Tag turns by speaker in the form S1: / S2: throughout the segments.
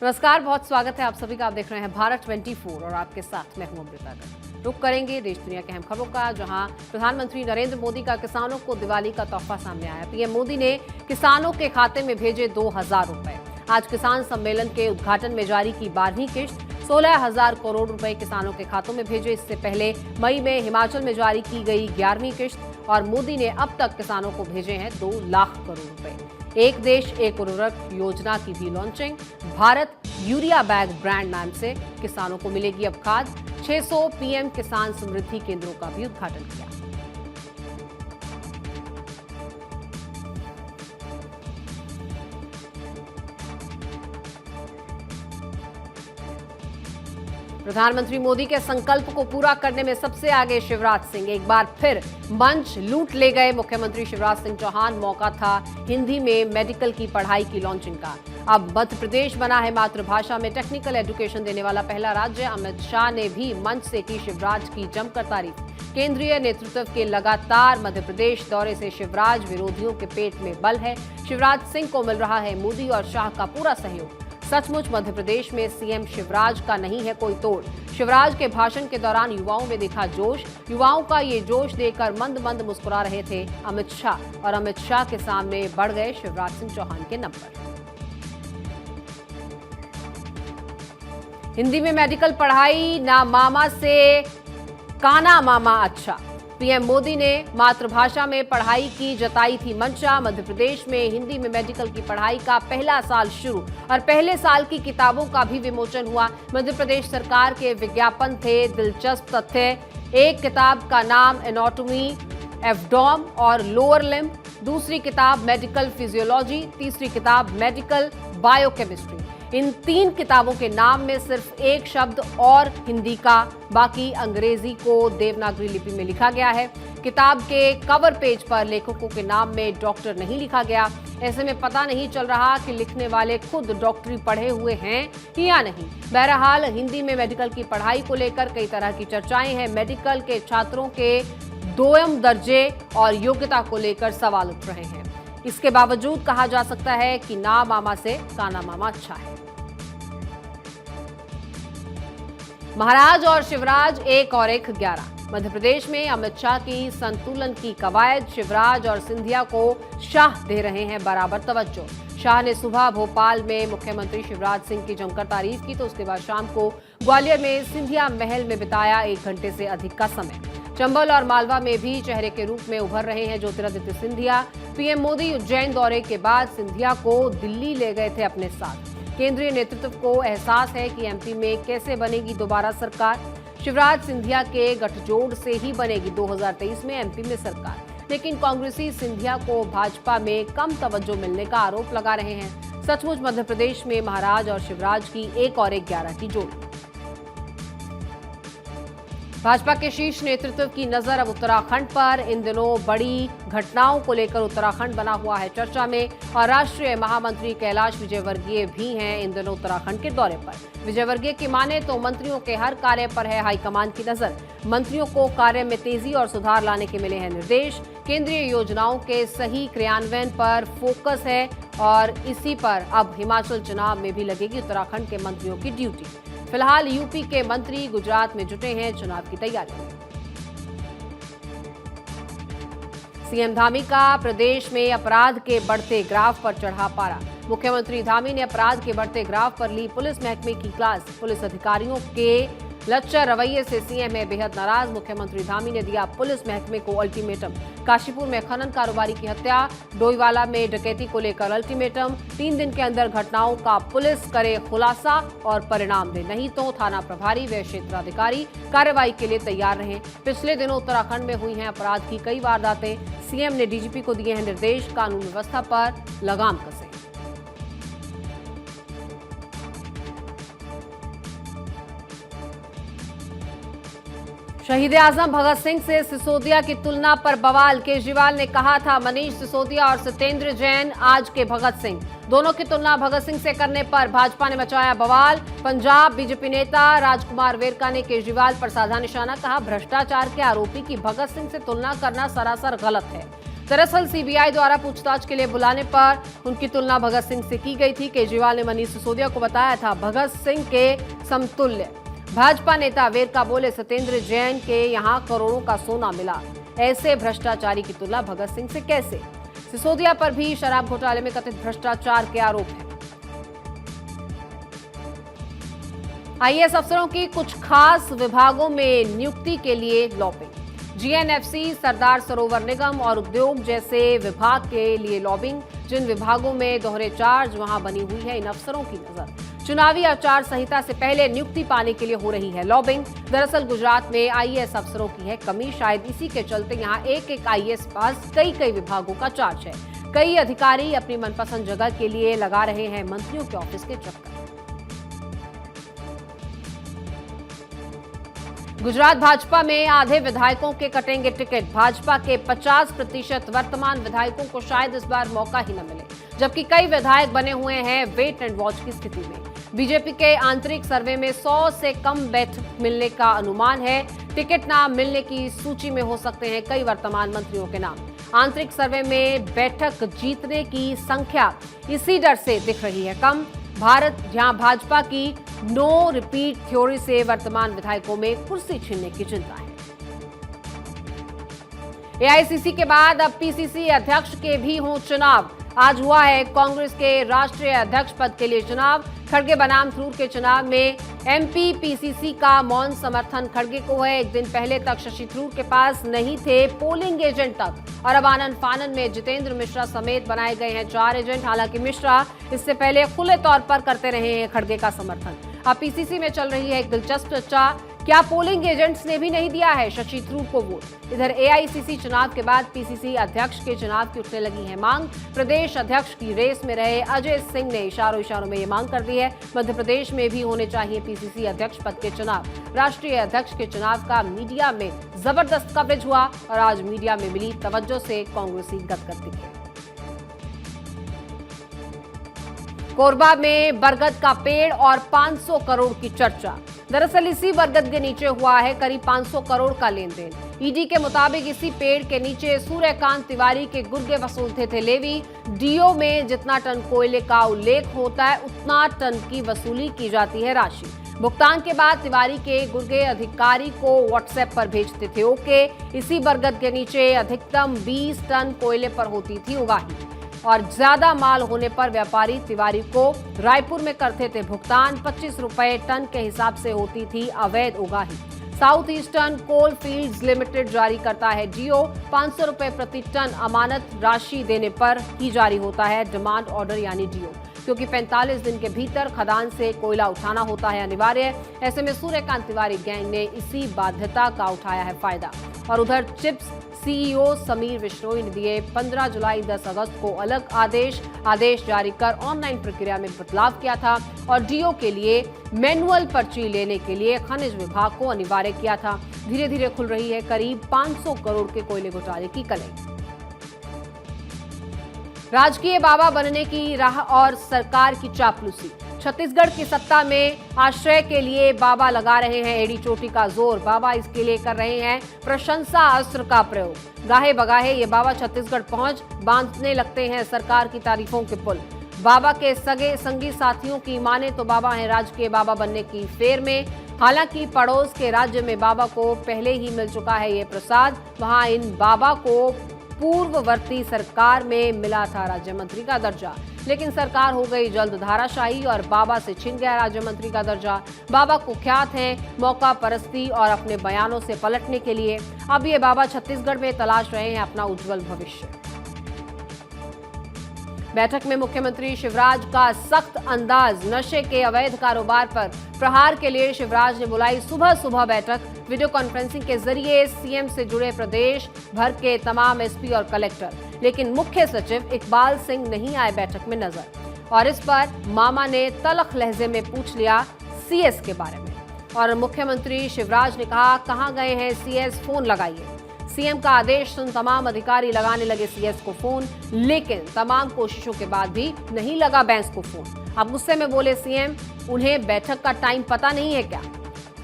S1: नमस्कार, बहुत स्वागत है आप सभी का। आप देख रहे हैं भारत 24 और आपके साथ मैं हूं अमृता कर। रुक करेंगे देश दुनिया के अहम खबरों का, जहां प्रधानमंत्री नरेंद्र मोदी का किसानों को दिवाली का तोहफा सामने आया। पीएम मोदी ने किसानों के खाते में भेजे 2000 रुपए। आज किसान सम्मेलन के उद्घाटन में जारी की 12वीं किश्त 16,000 करोड़ रुपए किसानों के खातों में भेजे। इससे पहले मई में हिमाचल में जारी की गई 11वीं किश्त और मोदी ने अब तक किसानों को भेजे हैं 2 लाख करोड़ रुपए। एक देश एक उर्वरक योजना की भी launching. Bharat urea bag brand नाम से किसानों को मिलेगी अब खाद। 600 पीएम किसान समृद्धि केंद्रों का भी उद्घाटन किया। प्रधानमंत्री मोदी के संकल्प को पूरा करने में सबसे आगे शिवराज सिंह। एक बार फिर मंच लूट ले गए मुख्यमंत्री शिवराज सिंह चौहान। मौका था हिंदी में मेडिकल की पढ़ाई की लॉन्चिंग का। अब मध्य प्रदेश बना है मातृभाषा में टेक्निकल एजुकेशन देने वाला पहला राज्य। अमित शाह ने भी मंच से की शिवराज की जमकर तारीफ। केंद्रीय नेतृत्व के लगातार मध्य प्रदेश दौरे से शिवराज विरोधियों के पेट में बल है। शिवराज सिंह को मिल रहा है मोदी और शाह का पूरा सहयोग। सचमुच मध्य प्रदेश में सीएम शिवराज का नहीं है कोई तोड़। शिवराज के भाषण के दौरान युवाओं में दिखा जोश। युवाओं का ये जोश देखकर मंद मंद मुस्कुरा रहे थे अमित शाह, और अमित शाह के सामने बढ़ गए शिवराज सिंह चौहान के नंबर। हिंदी में मेडिकल पढ़ाई ना मामा से काना मामा अच्छा। पीएम मोदी ने मातृभाषा में पढ़ाई की जताई थी मंशा। मध्य प्रदेश में हिंदी में मेडिकल की पढ़ाई का पहला साल शुरू और पहले साल की किताबों का भी विमोचन हुआ। मध्य प्रदेश सरकार के विज्ञापन थे दिलचस्प तथ्य। एक किताब का नाम एनाटॉमी एब्डोम और लोअर लिम्ब, दूसरी किताब मेडिकल फिजियोलॉजी, तीसरी किताब मेडिकल बायोकेमिस्ट्री। इन 3 किताबों के नाम में सिर्फ एक शब्द और हिंदी का, बाकी अंग्रेजी को देवनागरी लिपि में लिखा गया है। किताब के कवर पेज पर लेखकों के नाम में डॉक्टर नहीं लिखा गया। ऐसे में पता नहीं चल रहा कि लिखने वाले खुद डॉक्टरी पढ़े हुए हैं या नहीं। बहरहाल हिंदी में मेडिकल की पढ़ाई को लेकर कई तरह की चर्चाएं हैं। मेडिकल के छात्रों के दोयम दर्जे और योग्यता को लेकर सवाल उठ रहे हैं। इसके बावजूद कहा जा सकता है कि ना मामा से काना मामा अच्छा है। महाराज और शिवराज 1 और 1 11। मध्य प्रदेश में अमित शाह की संतुलन की कवायद। शिवराज और सिंधिया को शाह दे रहे हैं बराबर तवज्जो। शाह ने सुबह भोपाल में मुख्यमंत्री शिवराज सिंह की जमकर तारीफ की तो उसके बाद शाम को ग्वालियर में सिंधिया महल में बिताया 1 घंटे से अधिक का समय। चंबल और मालवा में भी चेहरे के रूप में उभर रहे हैं ज्योतिरादित्य सिंधिया। पीएम मोदी उज्जैन दौरे के बाद सिंधिया को दिल्ली ले गए थे अपने साथ। केंद्रीय नेतृत्व को एहसास है कि एमपी में कैसे बनेगी दोबारा सरकार। शिवराज सिंधिया के गठजोड़ से ही बनेगी 2023 में एमपी में सरकार। लेकिन कांग्रेसी सिंधिया को भाजपा में कम तवज्जो मिलने का आरोप लगा रहे हैं। सचमुच मध्य प्रदेश में महाराज और शिवराज की 1 और 1 11 की जोड़ी। भाजपा के शीर्ष नेतृत्व की नजर अब उत्तराखंड पर। इन दिनों बड़ी घटनाओं को लेकर उत्तराखंड बना हुआ है चर्चा में और राष्ट्रीय महामंत्री कैलाश विजयवर्गीय भी हैं इन दिनों उत्तराखंड के दौरे पर। विजयवर्गीय की माने तो मंत्रियों के हर कार्य पर है हाईकमान की नजर। मंत्रियों को कार्य में तेजी और सुधार लाने के मिले हैं निर्देश। केंद्रीय योजनाओं के सही क्रियान्वयन पर फोकस है और इसी पर अब हिमाचल चुनाव में भी लगेगी उत्तराखंड के मंत्रियों की ड्यूटी। फिलहाल यूपी के मंत्री गुजरात में जुटे हैं चुनाव की तैयारी में। सीएम धामी का प्रदेश में अपराध के बढ़ते ग्राफ पर चढ़ा पारा। मुख्यमंत्री धामी ने अपराध के बढ़ते ग्राफ पर ली पुलिस महकमे की क्लास। पुलिस अधिकारियों के लच्चा रवैये से सीएम है बेहद नाराज। मुख्यमंत्री धामी ने दिया पुलिस महकमे को अल्टीमेटम। काशीपुर में खनन कारोबारी की हत्या, डोईवाला में डकैती को लेकर अल्टीमेटम। 3 दिन के अंदर घटनाओं का पुलिस करे खुलासा और परिणाम दे, नहीं तो थाना प्रभारी व क्षेत्राधिकारी कार्रवाई के लिए तैयार रहें। पिछले दिनों उत्तराखंड में हुई हैं अपराध की कई वारदातें। सीएम ने डीजीपी को दिए हैं निर्देश, कानून व्यवस्था पर लगाम कसें। शहीद आजम भगत सिंह से सिसोदिया की तुलना पर बवाल। केजरीवाल ने कहा था मनीष सिसोदिया और सत्येंद्र जैन आज के भगत सिंह। दोनों की तुलना भगत सिंह से करने पर भाजपा ने मचाया बवाल। पंजाब बीजेपी नेता राजकुमार वेरका ने केजरीवाल पर साधा निशाना। कहा भ्रष्टाचार के आरोपी की भगत सिंह से तुलना करना सरासर गलत है। दरअसल सीबीआई द्वारा पूछताछ के लिए बुलाने पर उनकी तुलना भगत सिंह से की गई थी। केजरीवाल ने मनीष सिसोदिया को बताया था भगत सिंह के समतुल्य। भाजपा नेता वेरका बोले सत्येंद्र जैन के यहां करोड़ों का सोना मिला, ऐसे भ्रष्टाचारी की तुलना भगत सिंह से कैसे। सिसोदिया पर भी शराब घोटाले में कथित भ्रष्टाचार के आरोप हैं। आईएएस अफसरों की कुछ खास विभागों में नियुक्ति के लिए लॉबिंग। जीएनएफसी, सरदार सरोवर निगम और उद्योग जैसे विभाग के लिए लॉबिंग। जिन विभागों में दोहरे चार्ज वहां बनी हुई है इन अफसरों की नजर। चुनावी आचार संहिता से पहले नियुक्ति पाने के लिए हो रही है लॉबिंग। दरअसल गुजरात में आईएएस अफसरों की है कमी, शायद इसी के चलते यहां एक आईएएस पास कई विभागों का चार्ज है। कई अधिकारी अपनी मनपसंद जगह के लिए लगा रहे हैं मंत्रियों के ऑफिस के चक्कर। गुजरात भाजपा में आधे विधायकों के कटेंगे टिकट। भाजपा के 50% वर्तमान विधायकों को शायद इस बार मौका ही न मिले, जबकि कई विधायक बने हुए हैं वेट एंड वॉच की स्थिति में। बीजेपी के आंतरिक सर्वे में 100 से कम बैठक मिलने का अनुमान है। टिकट न मिलने की सूची में हो सकते हैं कई वर्तमान मंत्रियों के नाम। आंतरिक सर्वे में बैठक जीतने की संख्या इसी डर से दिख रही है कम। जहां भाजपा की नो रिपीट थ्योरी से वर्तमान विधायकों में कुर्सी छीनने की चिंता है। एआईसीसी के बाद अब पीसीसी अध्यक्ष के भी हों चुनाव। आज हुआ है कांग्रेस के राष्ट्रीय अध्यक्ष पद के लिए चुनाव। खड़गे बनाम थरूर के चुनाव में एमपी पीसीसी का मौन समर्थन खड़गे को है। एक दिन पहले तक शशि थरूर के पास नहीं थे पोलिंग एजेंट तक और अब आनन फानन में जितेंद्र मिश्रा समेत बनाए गए हैं 4 एजेंट। हालांकि मिश्रा इससे पहले खुले तौर पर करते रहे हैं खड़गे का समर्थन। अब पीसीसी में चल रही है एक दिलचस्प चर्चा, क्या पोलिंग एजेंट्स ने भी नहीं दिया है शशि थरूर को वोट। इधर एआईसीसी चुनाव के बाद पीसीसी अध्यक्ष के चुनाव की उठने लगी है मांग। प्रदेश अध्यक्ष की रेस में रहे अजय सिंह ने इशारों में ये मांग कर दी है। मध्य प्रदेश में भी होने चाहिए पीसीसी अध्यक्ष पद के चुनाव। राष्ट्रीय अध्यक्ष के चुनाव का मीडिया में जबरदस्त कवरेज हुआ और आज मीडिया में मिली तवज्जो से कांग्रेसी गदगद दिखे। कोरबा में बरगद का पेड़ और 500 करोड़ की चर्चा। दरअसल इसी बरगद के नीचे हुआ है करीब 500 करोड़ का लेन देन। ईडी के मुताबिक इसी पेड़ के नीचे सूर्यकांत तिवारी के गुर्गे वसूलते थे लेवी। डीओ में जितना टन कोयले का उल्लेख होता है उतना टन की वसूली की जाती है राशि। भुगतान के बाद तिवारी के गुर्गे अधिकारी को व्हाट्सएप पर भेजते थे ओके। इसी बरगद के नीचे अधिकतम 20 टन कोयले पर होती थी उगाही और ज्यादा माल होने पर व्यापारी तिवारी को रायपुर में करते थे भुगतान। 25 रुपए टन के हिसाब से होती थी अवैध उगाही। साउथ ईस्टर्न कोल फील्ड्स लिमिटेड जारी करता है डीओ। 500 रुपए प्रति टन अमानत राशि देने पर ही जारी होता है डिमांड ऑर्डर यानी डीओ, क्योंकि 45 दिन के भीतर खदान से कोयला उठाना होता है अनिवार्य। ऐसे में सूर्यकांत तिवारी गैंग ने इसी बाध्यता का उठाया है फायदा। और उधर चिप्स सीईओ समीर विश्नोई ने दिए 15 जुलाई 10 अगस्त को अलग आदेश जारी कर ऑनलाइन प्रक्रिया में बदलाव किया था और डीओ के लिए मैनुअल पर्ची लेने के लिए खनिज विभाग को अनिवार्य किया था। धीरे धीरे खुल रही है करीब 500 करोड़ के कोयले घोटाले की कलई। राजकीय बाबा बनने की राह और सरकार की चापलूसी। छत्तीसगढ़ की सत्ता में आश्रय के लिए बाबा लगा रहे हैं एड़ी चोटी का जोर। बाबा इसके लिए कर रहे हैं प्रशंसा अस्त्र का प्रयोग। गाहे बगाहे ये बाबा छत्तीसगढ़ पहुंच बांधने लगते हैं सरकार की तारीफों के पुल। बाबा के सगे संगी साथियों की माने तो बाबा हैं राजकीय बाबा बनने की फेर में। हालांकि पड़ोस के राज्य में बाबा को पहले ही मिल चुका है ये प्रसाद। वहां इन बाबा को पूर्ववर्ती सरकार में मिला था राज्य मंत्री का दर्जा, लेकिन सरकार हो गई जल्द धाराशाही और बाबा से छिन गया राज्य मंत्री का दर्जा। बाबा कुख्यात हैं मौका परस्ती और अपने बयानों से पलटने के लिए। अब ये बाबा छत्तीसगढ़ में तलाश रहे हैं अपना उज्जवल भविष्य। बैठक में मुख्यमंत्री शिवराज का सख्त अंदाज। नशे के अवैध कारोबार पर प्रहार के लिए शिवराज ने बुलाई सुबह बैठक। वीडियो कॉन्फ्रेंसिंग के जरिए सीएम से जुड़े प्रदेश भर के तमाम एसपी और कलेक्टर, लेकिन मुख्य सचिव इकबाल सिंह नहीं आए बैठक में नजर। और इस पर मामा ने तलख लहजे में पूछ लिया सीएस के बारे में और मुख्यमंत्री शिवराज ने कहा कहां गए हैं सीएस, फोन लगाइए। सीएम का आदेश सुन तमाम अधिकारी लगाने लगे सीएस को फोन, लेकिन तमाम कोशिशों के बाद भी नहीं लगा बैंस को फोन। अब गुस्से में बोले सीएम, उन्हें बैठक का टाइम पता नहीं है क्या।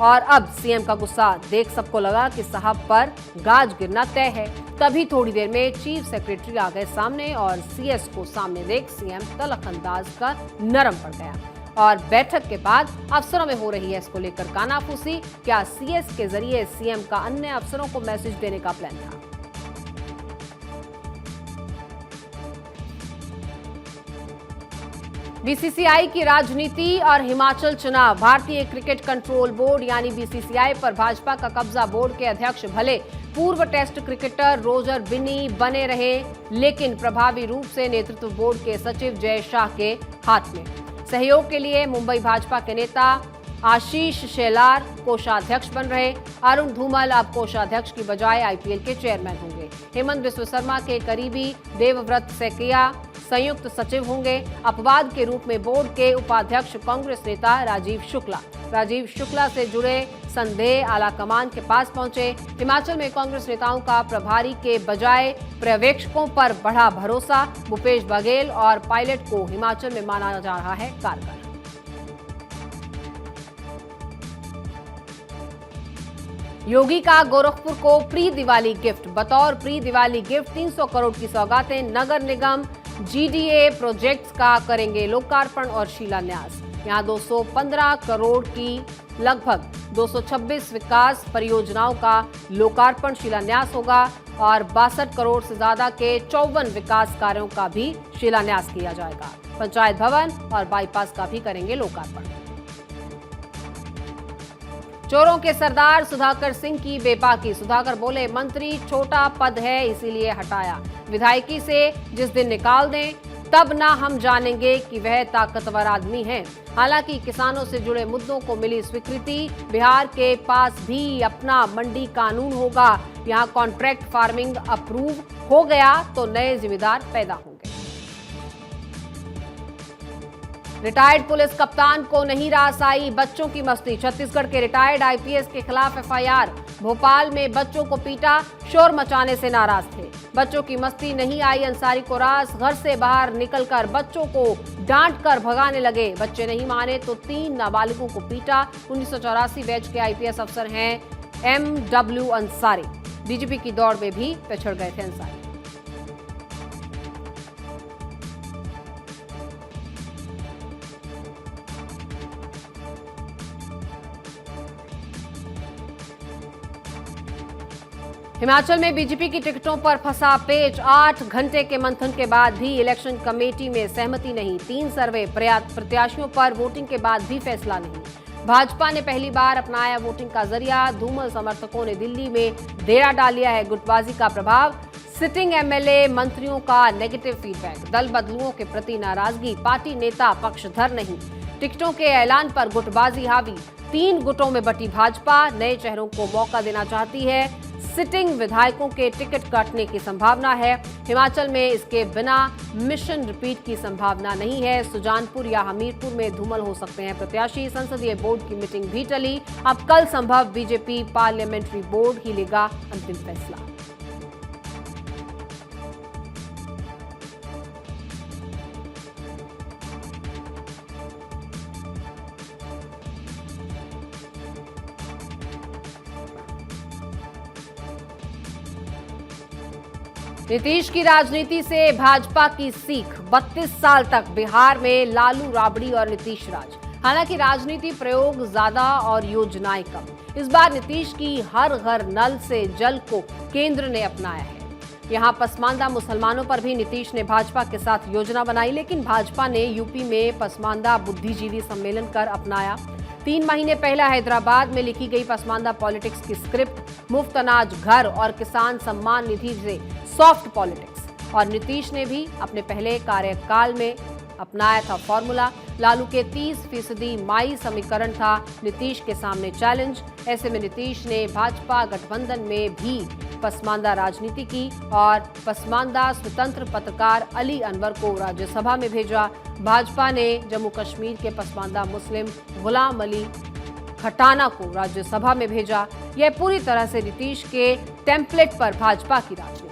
S1: और अब सीएम का गुस्सा देख सबको लगा कि साहब पर गाज गिरना तय है। तभी थोड़ी देर में चीफ सेक्रेटरी आ गए सामने और सीएस को सामने देख सीएम तलख अंदाज का नरम पड़ गया। और बैठक के बाद अफसरों में हो रही है इसको लेकर कानाफूसी। क्या सीएस के जरिए सीएम का अन्य अफसरों को मैसेज देने का प्लान था? बीसीसीआई की राजनीति और हिमाचल चुनाव। भारतीय क्रिकेट कंट्रोल बोर्ड यानी बीसीसीआई पर भाजपा का कब्जा। बोर्ड के अध्यक्ष भले पूर्व टेस्ट क्रिकेटर रोजर बिन्नी बने रहे, लेकिन प्रभावी रूप से नेतृत्व बोर्ड के सचिव जय शाह के हाथ में। सहयोग के लिए मुंबई भाजपा के नेता आशीष शेलार कोषाध्यक्ष बन रहे। अरुण धूमल अब कोषाध्यक्ष की बजाय आईपीएल के चेयरमैन होंगे। हेमंत बिस्व शर्मा के करीबी देवव्रत सैकिया संयुक्त सचिव होंगे। अपवाद के रूप में बोर्ड के उपाध्यक्ष कांग्रेस नेता राजीव शुक्ला से जुड़े संदेह आलाकमान के पास पहुंचे। हिमाचल में कांग्रेस नेताओं का प्रभारी के बजाय पर्यवेक्षकों पर बढ़ा भरोसा। भूपेश बघेल और पायलट को हिमाचल में माना जा रहा है कारगर। योगी का गोरखपुर को प्री दिवाली गिफ्ट। बतौर प्री दिवाली गिफ्ट 300 करोड़ की सौगातें। नगर निगम जीडीए प्रोजेक्ट्स का करेंगे लोकार्पण और शिलान्यास। यहां 215 करोड़ की लगभग 226 विकास परियोजनाओं का लोकार्पण शिलान्यास होगा और 62 करोड़ से ज्यादा के 54 विकास कार्यों का भी शिलान्यास किया जाएगा। पंचायत भवन और बाईपास का भी करेंगे लोकार्पण। चोरों के सरदार सुधाकर सिंह की बेबाकी। सुधाकर बोले, मंत्री छोटा पद है इसीलिए हटाया। विधायकी से जिस दिन निकाल दें तब ना हम जानेंगे कि वह ताकतवर आदमी है। हालांकि किसानों से जुड़े मुद्दों को मिली स्वीकृति। बिहार के पास भी अपना मंडी कानून होगा। यहां कॉन्ट्रैक्ट फार्मिंग अप्रूव हो गया तो नए जिम्मेदार पैदा होंगे। रिटायर्ड पुलिस कप्तान को नहीं रास आई बच्चों की मस्ती। छत्तीसगढ़ के रिटायर्ड आईपीएस के खिलाफ एफआईआर। भोपाल में बच्चों को पीटा, शोर मचाने से नाराज थे। बच्चों की मस्ती नहीं आई अंसारी को रास। घर से बाहर निकलकर बच्चों को डांट कर भगाने लगे। बच्चे नहीं माने तो 3 नाबालिगों को पीटा। 1984 बैच के आईपीएस अफसर हैं MW अंसारी। डीजीपी की दौड़ में भी पिछड़ गए थे अंसारी। हिमाचल में बीजेपी की टिकटों पर फंसा पेच। 8 घंटे के मंथन के बाद भी इलेक्शन कमेटी में सहमति नहीं। 3 सर्वे प्रत्याशियों पर वोटिंग के बाद भी फैसला नहीं। भाजपा ने पहली बार अपनाया वोटिंग का जरिया। धूमल समर्थकों ने दिल्ली में डेरा डाल लिया है। गुटबाजी का प्रभाव। सिटिंग एमएलए मंत्रियों का नेगेटिव फीडबैक। दल बदलुओं के प्रति नाराजगी। पार्टी नेता पक्षधर नहीं। टिकटों के ऐलान पर गुटबाजी हावी। 3 गुटों में बटी भाजपा। नए चेहरों को मौका देना चाहती है। सिटिंग विधायकों के टिकट काटने की संभावना है। हिमाचल में इसके बिना मिशन रिपीट की संभावना नहीं है। सुजानपुर या हमीरपुर में धूमल हो सकते हैं प्रत्याशी। संसदीय बोर्ड की मीटिंग भी टली। अब कल संभव बीजेपी पार्लियामेंट्री बोर्ड ही लेगा अंतिम फैसला। नीतीश की राजनीति से भाजपा की सीख। 32 साल तक बिहार में लालू राबड़ी और नीतीश राज। हालांकि राजनीति प्रयोग ज्यादा और योजनाएं कम। इस बार नीतीश की हर घर नल से जल को केंद्र ने अपनाया है। यहां पसमानदा मुसलमानों पर भी नीतीश ने भाजपा के साथ योजना बनाई, लेकिन भाजपा ने यूपी में पसमानदा बुद्धिजीवी सम्मेलन कर अपनाया। 3 महीने पहले हैदराबाद में लिखी गई पसमानदा पॉलिटिक्स की स्क्रिप्ट। मुफ्त अनाज घर और किसान सम्मान निधि से सॉफ्ट पॉलिटिक्स। और नीतीश ने भी अपने पहले कार्यकाल में अपनाया था फॉर्मूला। लालू के 30% माई समीकरण था नीतीश के सामने चैलेंज। ऐसे में नीतीश ने भाजपा गठबंधन में भी पसमानदा राजनीति की और पसमानदा स्वतंत्र पत्रकार अली अनवर को राज्यसभा में भेजा। भाजपा ने जम्मू कश्मीर के पसमानदा मुस्लिम गुलाम अली खटाना को राज्यसभा में भेजा। यह पूरी तरह से नीतीश के टेम्पलेट पर भाजपा की राजनीति।